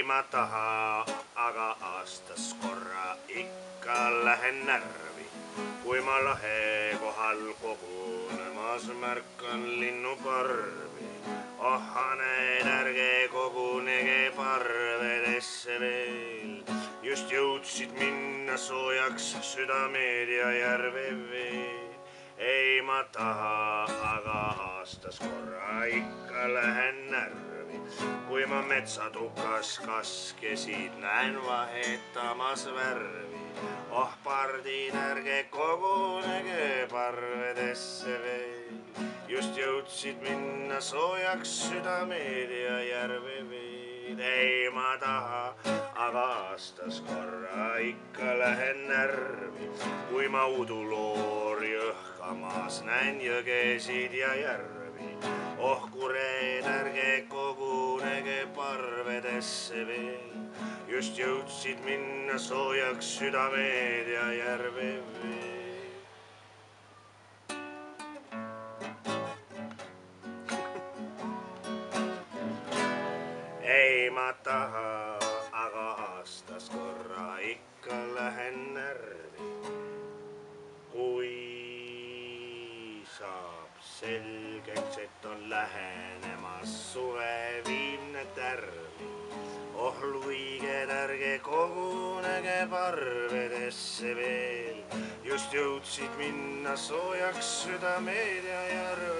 ma taha, aga aastas korra ikka lähen närvi. Kui ma lahe kohal kogunemas märkan linnuparvi. Näed, ärge kogunege parvedesse veel. Just jõudsid minna soojaks südamed ja järve veel. Ei ma taha, aga aastas korra ikka lähen närvi. Kui ma metsatukas kaskesid näen vahetamas värvi. Pardid, ärge kogunege parvedesse veel. Just jõudsid minna soojaks südamed ja järve veel. Ei ma taha, aga aastas korra ikka lähen närvi. Kui ma uduloori õhkamas näen jõgesid ja järvi. Kured, ärge kogunege parvedesse veel. Just jõudsid minna soojaks südamed ja järve veel. Ei ma taha, aga aastas korra ikka lähen närvi. Kui saab selgeks, et on lähenemas suve viimne tärvi. Luiged, ärge kogunege parvedesse veel. Just jõudsid minna soojaks südamed ja järve.